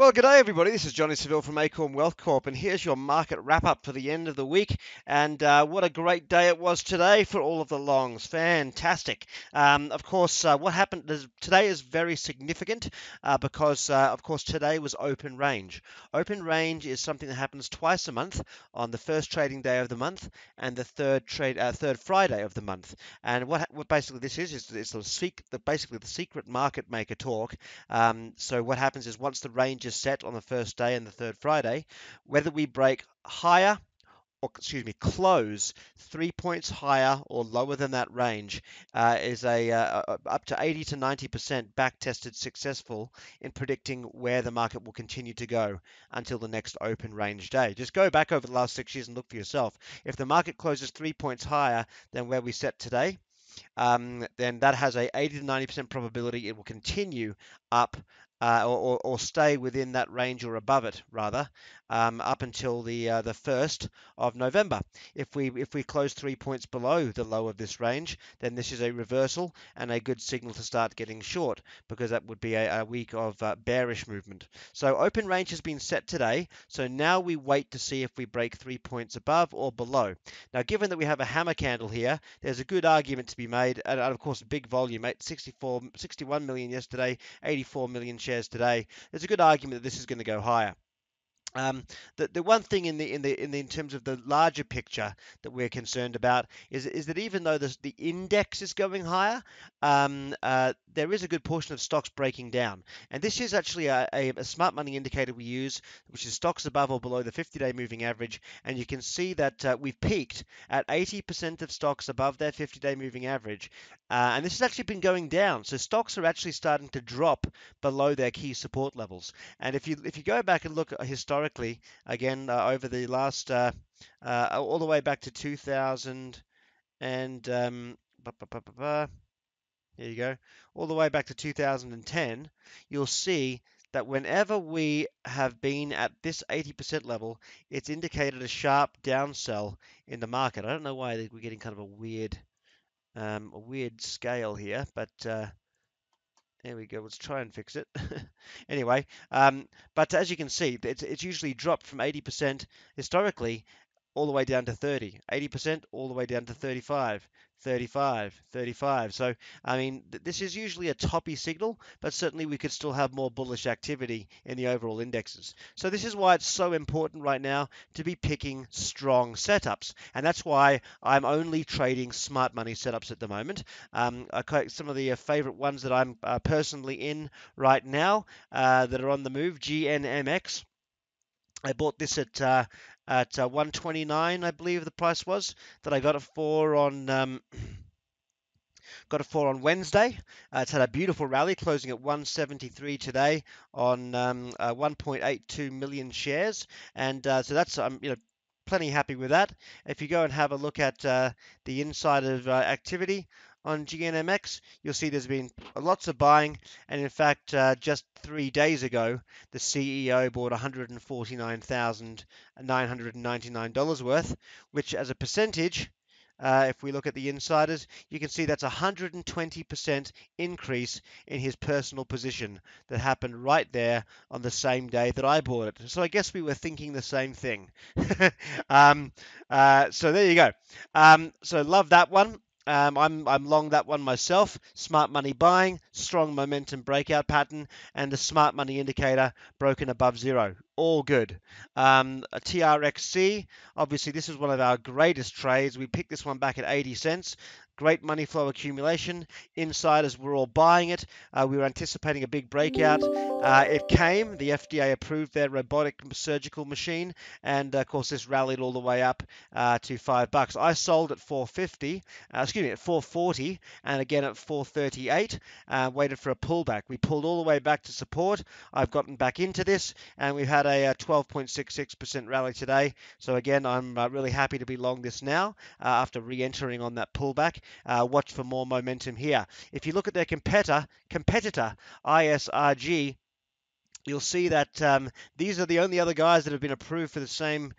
Well, g'day everybody. This is Johnny Seville from Acorn Corp, and here's your market wrap up for the end of the week. And what a great day it was today for all of the longs. Fantastic. Of course, what happened today is very significant because, of course, today was open range. Open range is something that happens twice a month on the first trading day of the month and the third Friday of the month. And what basically this is it's basically the secret market maker talk. So what happens is once the range is set on the first day and the third Friday, whether we break higher or close 3 points higher or lower than that range is up to 80 to 90% back tested successful in predicting where the market will continue to go until the next open range day. Just go back over the last 6 years and look for yourself. If the market closes 3 points higher than where we set today, then that has a 80 to 90% probability it will continue up or stay within that range or above it rather up until the 1st of November. If we close 3 points below the low of this range, then this is a reversal and a good signal to start getting short because that would be a week of bearish movement. So open range has been set today. So now we wait to see if we break 3 points above or below. Now, given that we have a hammer candle here, there's a good argument to be made, and of course, big volume, 61 million yesterday, 84 million shares today. There's a good argument that this is going to go higher. The one thing in terms of the larger picture that we're concerned about is that even though the index is going higher, there is a good portion of stocks breaking down, and this is actually a smart money indicator we use, which is stocks above or below the 50-day moving average, and you can see that we've peaked at 80% of stocks above their 50-day moving average, and this has actually been going down. So stocks are actually starting to drop below their key support levels, and if you go back and look historically, again over the last all the way back to 2000 and here you go, all the way back to 2010, you'll see that whenever we have been at this 80% level, it's indicated a sharp downsell in the market. I don't know why we're getting kind of a weird scale here, but there we go. Let's try and fix it. Anyway, but as you can see, it's usually dropped from 80% historically all the way down to 30, 80% all the way down to 35, 35, 35. So, I mean, this is usually a toppy signal, but certainly we could still have more bullish activity in the overall indexes. So this is why it's so important right now to be picking strong setups. And that's why I'm only trading smart money setups at the moment. Some of the favorite ones that I'm personally in right now that are on the move, GNMX. I bought this at 129, I believe the price was, that I got it for on Wednesday. It's had a beautiful rally, closing at 173 today on 1.82 million shares, and so that's plenty happy with that. If you go and have a look at the inside of activity on GNMX, you'll see there's been lots of buying, and in fact, just 3 days ago, the CEO bought $149,999 worth, which as a percentage, if we look at the insiders, you can see that's 120% increase in his personal position that happened right there on the same day that I bought it. So I guess we were thinking the same thing. So there you go. So love that one. I'm long that one myself. Smart money buying, strong momentum breakout pattern, and the smart money indicator broken above zero. All good. A TRXC, obviously this is one of our greatest trades. We picked this one back at 80 cents. Great money flow accumulation. Insiders were all buying it. We were anticipating a big breakout. It came. The FDA approved their robotic surgical machine, and of course this rallied all the way up to $5. I sold at 450. At 440, and again at 438. Waited for a pullback. We pulled all the way back to support. I've gotten back into this, and we've had a 12.66% rally today. So again, I'm really happy to be long this now after re-entering on that pullback. Watch for more momentum here. If you look at their competitor ISRG, you'll see that these are the only other guys that have been approved for the same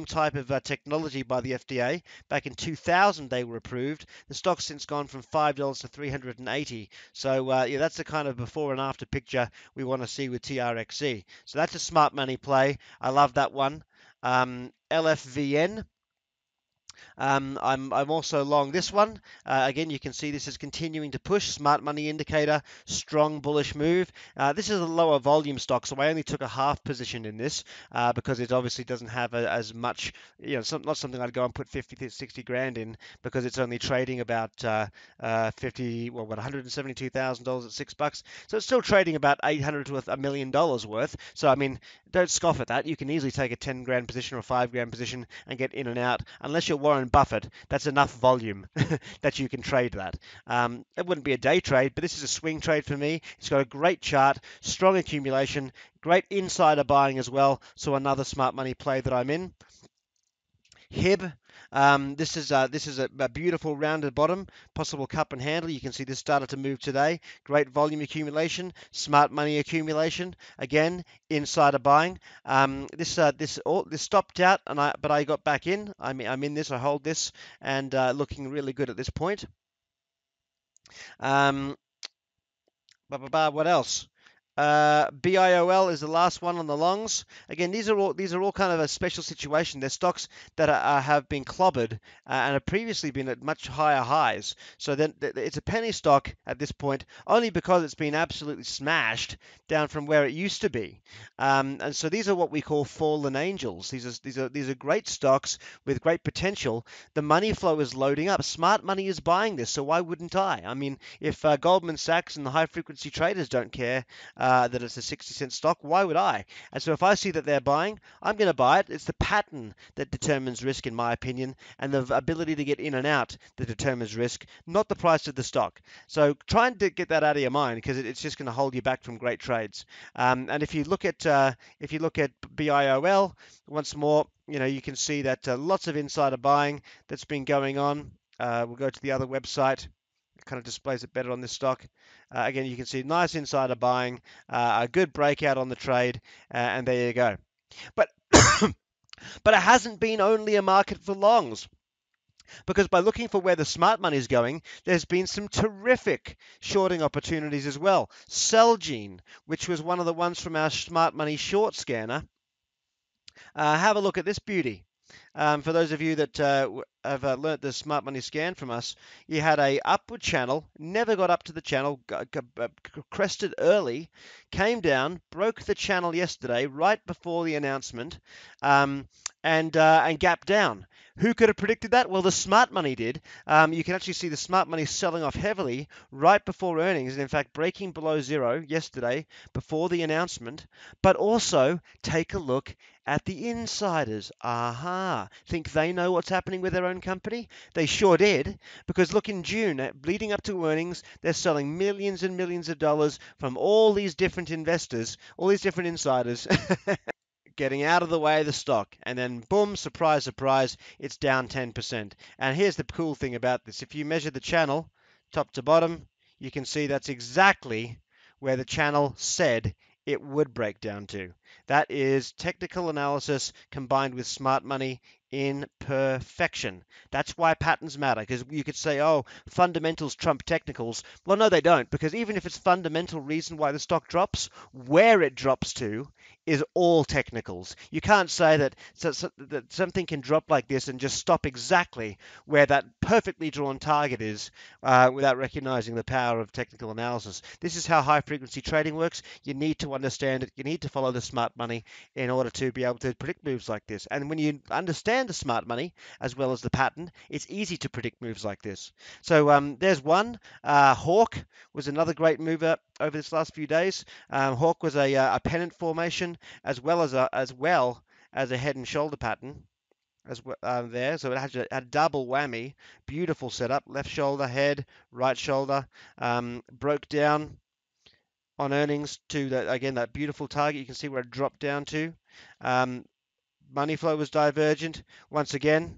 type of technology by the FDA. Back in 2000, they were approved. The stock's since gone from $5 to 380. So yeah, that's the kind of before and after picture we want to see with TRXC. So that's a smart money play. I love that one. LFVN. I'm also long this one. Again, you can see this is continuing to push. Smart money indicator, strong bullish move. This is a lower volume stock, so I only took a half position in this because it obviously doesn't have as much, not something I'd go and put 50 to 60 grand in because it's only trading about 50, well, what, $172,000 at $6. So it's still trading about 800 to $1 million worth. So I mean, don't scoff at that. You can easily take a 10 grand position or a 5 grand position and get in and out. Unless you're Warren Buffett, that's enough volume that you can trade that. It wouldn't be a day trade, but this is a swing trade for me. It's got a great chart, strong accumulation, great insider buying as well. So another smart money play that I'm in. Hib. This is a beautiful rounded bottom, possible cup and handle. You can see this started to move today. Great volume accumulation, smart money accumulation. Again, insider buying. This stopped out, but I got back in. I'm in this. I hold this, and looking really good at this point. Um, What else? BIOL is the last one on the longs. Again, these are all kind of a special situation. They're stocks that have been clobbered and have previously been at much higher highs. So then it's a penny stock at this point, only because it's been absolutely smashed down from where it used to be. And so these are what we call fallen angels. These are great stocks with great potential. The money flow is loading up. Smart money is buying this, so why wouldn't I? I mean, if Goldman Sachs and the high frequency traders don't care that it's a 60-cent stock, why would I? And so if I see that they're buying, I'm going to buy it. It's the pattern that determines risk, in my opinion, and the ability to get in and out that determines risk, not the price of the stock. So try and get that out of your mind because it's just going to hold you back from great trades. And if you look at BIOL once more, you can see that lots of insider buying that's been going on. We'll go to the other website. It kind of displays it better on this stock. Again, you can see nice insider buying, a good breakout on the trade, and there you go. But but it hasn't been only a market for longs. Because by looking for where the smart money is going, there's been some terrific shorting opportunities as well. Celgene, which was one of the ones from our smart money short scanner. Have a look at this beauty. For those of you that have learnt the smart money scan from us, you had a upward channel, never got up to the channel, crested early, came down, broke the channel yesterday right before the announcement, and gapped down. Who could have predicted that? Well, the smart money did. You can actually see the smart money selling off heavily right before earnings, and in fact breaking below zero yesterday before the announcement. But also take a look at the insiders. Aha. Think they know what's happening with their own company? They sure did, because look, in June, leading up to earnings, they're selling millions and millions of dollars from all these different investors, all these different insiders. Getting out of the way of the stock, and then boom, surprise, surprise, it's down 10%. And here's the cool thing about this. If you measure the channel top to bottom, you can see that's exactly where the channel said it would break down to. That is technical analysis combined with smart money in perfection. That's why patterns matter, because you could say, oh, fundamentals trump technicals. Well, no, they don't, because even if it's fundamental reason why the stock drops, where it drops to is all technicals. You can't say that something can drop like this and just stop exactly where that perfectly drawn target is without recognizing the power of technical analysis. This is how high frequency trading works. You need to understand it. You need to follow the smart money in order to be able to predict moves like this. And when you understand the smart money as well as the pattern, it's easy to predict moves like this. So there's one. Hawk was another great mover over this last few days. Hawk was a pennant formation as well as a head and shoulder pattern as well there. So it had a double whammy. Beautiful setup. Left shoulder, head, right shoulder. Broke down on earnings to that beautiful target. You can see where it dropped down to. Money flow was divergent once again.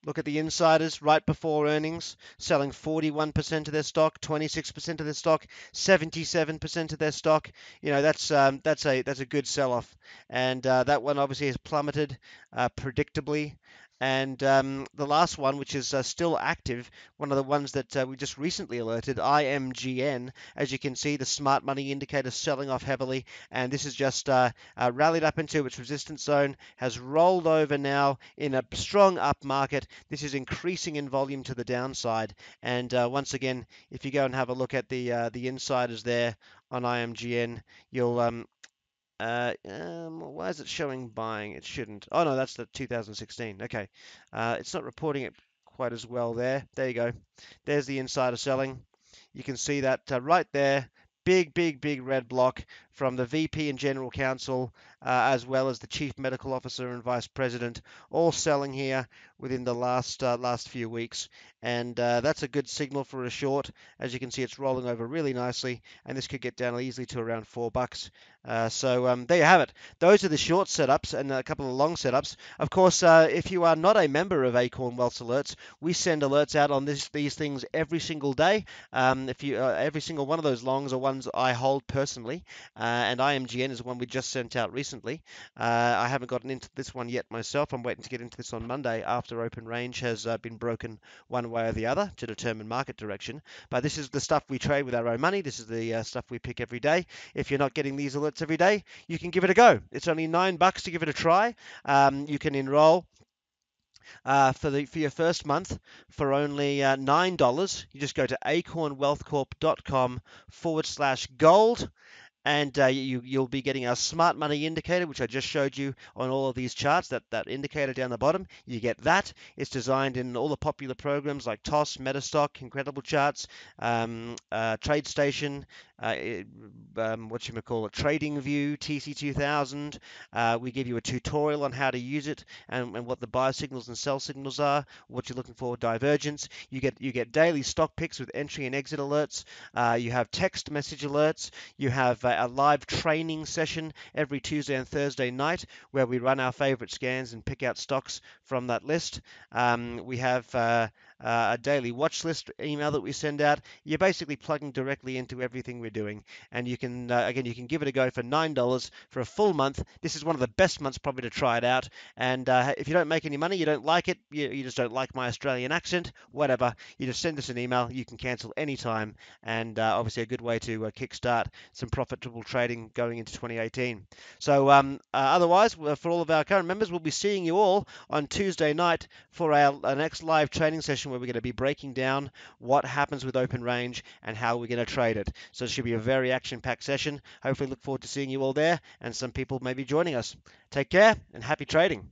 Look at the insiders right before earnings, selling 41% of their stock, 26% of their stock, 77% of their stock. That's a good sell-off, and that one obviously has plummeted predictably. And the last one, which is still active, one of the ones that we just recently alerted, IMGN. As you can see, the smart money indicator selling off heavily, and this is just rallied up into its resistance zone, has rolled over now in a strong up market. This is increasing in volume to the downside. And once again, if you go and have a look at the insiders there on IMGN, you'll why is it showing buying? It shouldn't. Oh no, that's the 2016. Okay, it's not reporting it quite as well there. There you go. There's the insider selling. You can see that right there. Big, big, big red block from the VP and General Counsel, as well as the Chief Medical Officer and Vice President, all selling here within the last few weeks, and that's a good signal for a short. As you can see, it's rolling over really nicely, and this could get down easily to around $4. So there you have it. Those are the short setups and a couple of long setups. Of course, if you are not a member of Acorn Wealth Alerts, we send alerts out on these things every single day. If you Every single one of those longs are ones I hold personally, and IMGN is one we just sent out recently. I haven't gotten into this one yet myself. I'm waiting to get into this on Monday after open range has been broken one way or the other to determine market direction. But this is the stuff we trade with our own money. This is the stuff we pick every day. If you're not getting these alerts every day, you can give it a go. It's only $9 to give it a try. You can enroll for your first month for only $9. You just go to acornwealthcorp.com/gold, and you'll be getting our smart money indicator, which I just showed you on all of these charts. That indicator down the bottom, you get that. It's designed in all the popular programs like TOS, Metastock, Incredible Charts, TradeStation, what you call it, Trading View, TC2000. We give you a tutorial on how to use it and what the buy signals and sell signals are, what you're looking for, divergence. You get daily stock picks with entry and exit alerts. You have text message alerts. You have a live training session every Tuesday and Thursday night where we run our favorite scans and pick out stocks from that list. We have a daily watch list email that we send out. You're basically plugging directly into everything we're doing, and you can again, you can give it a go for $9 for a full month. This is one of the best months probably to try it out. And if you don't make any money, you don't like it, you just don't like my Australian accent, whatever, you just send us an email. You can cancel anytime, and obviously a good way to kickstart some profitable trading going into 2018. So otherwise, for all of our current members, we'll be seeing you all on Tuesday night for our next live trading session, where we're going to be breaking down what happens with open range and how we're going to trade it. So it should be a very action-packed session. Hopefully look forward to seeing you all there, and some people may be joining us. Take care and happy trading.